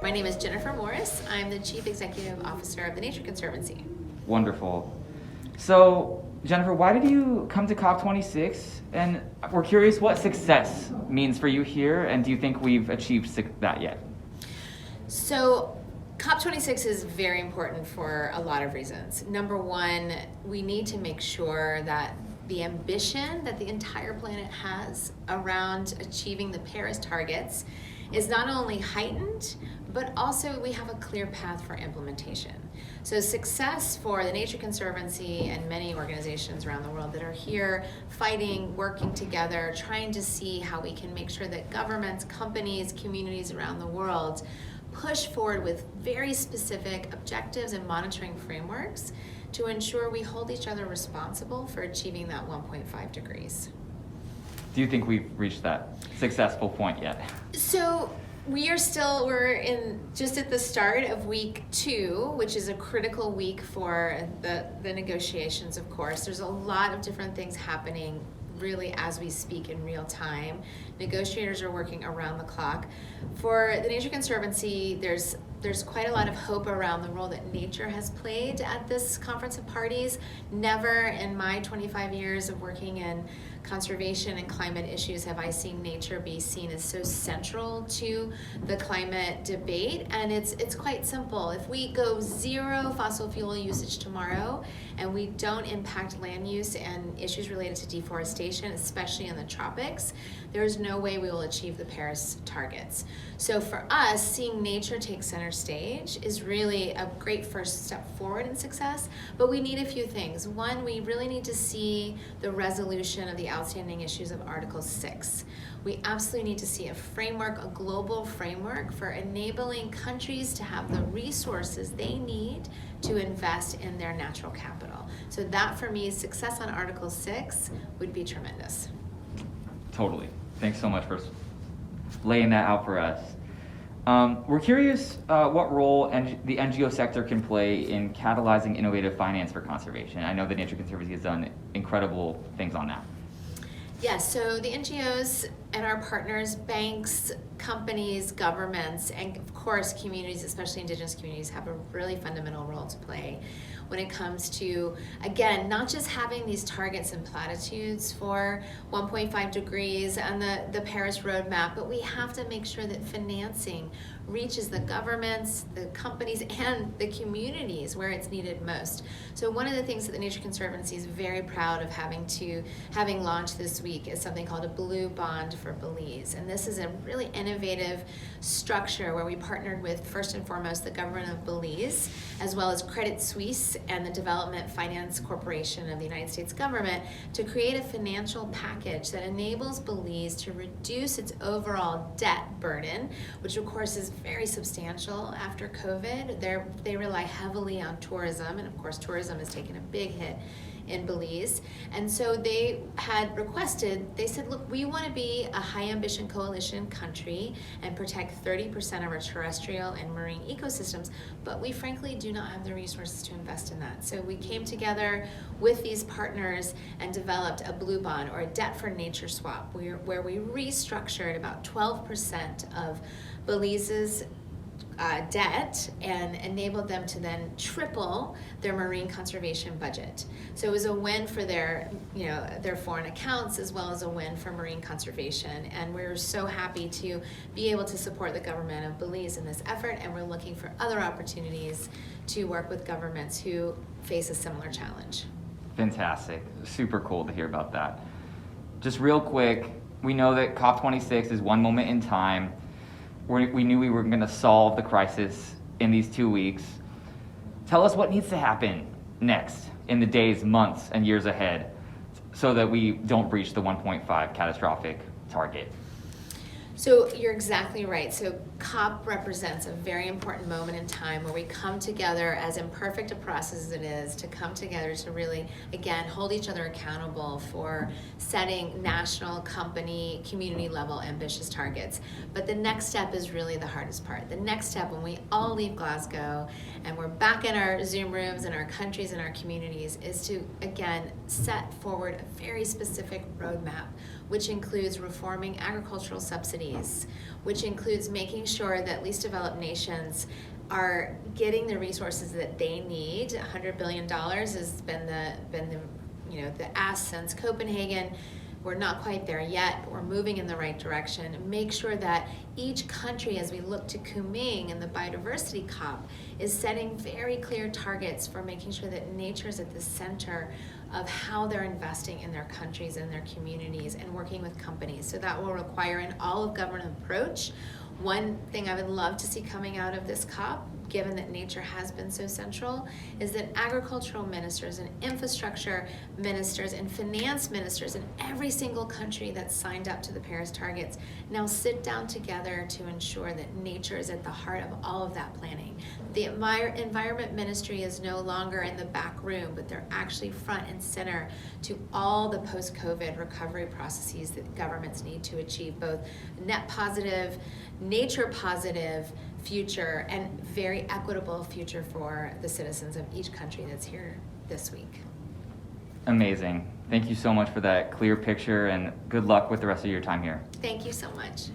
My name is Jennifer Morris. I'm the Chief Executive Officer of the Nature Conservancy. Wonderful. So, Jennifer, why did you come to COP26? And we're curious what success means for you here, and do you think we've achieved that yet? So, COP26 is very important for a lot of reasons. Number one, we need to make sure that the ambition that the entire planet has around achieving the Paris targets is not only heightened, but also we have a clear path for implementation. So success for the Nature Conservancy and many organizations around the world that are here fighting, working together, trying to see how we can make sure that governments, companies, communities around the world push forward with very specific objectives and monitoring frameworks to ensure we hold each other responsible for achieving that 1.5 degrees. Do you think we've reached that successful point yet? So we're in just at the start of week 2, which is a critical week for the negotiations, of course. There's a lot of different things happening really as we speak in real time. Negotiators are working around the clock. For the Nature Conservancy, there's quite a lot of hope around the role that nature has played at this Conference of Parties. Never in my 25 years of working in conservation and climate issues have I seen nature be seen as so central to the climate debate. And it's quite simple. If we go zero fossil fuel usage tomorrow and we don't impact land use and issues related to deforestation, especially in the tropics, there's no way we will achieve the Paris targets. So for us, seeing nature take center stage is really a great first step forward in success, but we need a few things. One, we really need to see the resolution of the outstanding issues of Article 6. We absolutely need to see a framework, a global framework for enabling countries to have the resources they need to invest in their natural capital. So that for me, success on Article 6 would be tremendous. Totally. Thanks so much for laying that out for us. We're curious what role the NGO sector can play in catalyzing innovative finance for conservation. I know the Nature Conservancy has done incredible things on that. Yes, so the NGOs and our partners, banks, companies, governments, and of course communities, especially indigenous communities, have a really fundamental role to play when it comes to, again, not just having these targets and platitudes for 1.5 degrees and the Paris roadmap, but we have to make sure that financing reaches the governments, the companies, and the communities where it's needed most. So one of the things that the Nature Conservancy is very proud of having launched this week is something called a Blue Bond for Belize. And this is a really innovative structure where we partnered with, first and foremost, the government of Belize, as well as Credit Suisse and the Development Finance Corporation of the United States government to create a financial package that enables Belize to reduce its overall debt burden, which of course is very substantial after COVID. They rely heavily on tourism, and of course tourism has taken a big hit in Belize. And so they said, look, we want to be a high ambition coalition country and protect 30% of our terrestrial and marine ecosystems, but we frankly do not have the resources to invest in that. So we came together with these partners and developed a blue bond, or a debt for nature swap, where we restructured about 12% of Belize's debt and enabled them to then triple their marine conservation budget. So it was a win for their foreign accounts as well as a win for marine conservation. And we're so happy to be able to support the government of Belize in this effort, and we're looking for other opportunities to work with governments who face a similar challenge. Fantastic. Super cool to hear about that. Just real quick, we know that COP26 is one moment in time. We knew we were going to solve the crisis in these 2 weeks. Tell us what needs to happen next in the days, months, and years ahead so that we don't breach the 1.5 catastrophic target. So you're exactly right. So COP represents a very important moment in time where we come together, as imperfect a process as it is, to come together to really, again, hold each other accountable for setting national, company, community level ambitious targets. But the next step is really the hardest part. The next step, when we all leave Glasgow and we're back in our Zoom rooms in our countries and our communities, is to, again, set forward a very specific roadmap which includes reforming agricultural subsidies, which includes making sure that least developed nations are getting the resources that they need. $100 billion has been the ask since Copenhagen. We're not quite there yet, but we're moving in the right direction. Make sure that each country, as we look to Kunming and the biodiversity COP, is setting very clear targets for making sure that nature is at the center of how they're investing in their countries and their communities and working with companies. So that will require an all-of-government approach. One thing I would love to see coming out of this COP, given that nature has been so central, is that agricultural ministers and infrastructure ministers and finance ministers in every single country that's signed up to the Paris targets now sit down together to ensure that nature is at the heart of all of that planning. The environment ministry is no longer in the back room, but they're actually front and center to all the post-COVID recovery processes that governments need to achieve both net positive, nature positive future and very equitable future for the citizens of each country that's here this week. Amazing. Thank you so much for that clear picture, and good luck with the rest of your time here. Thank you so much.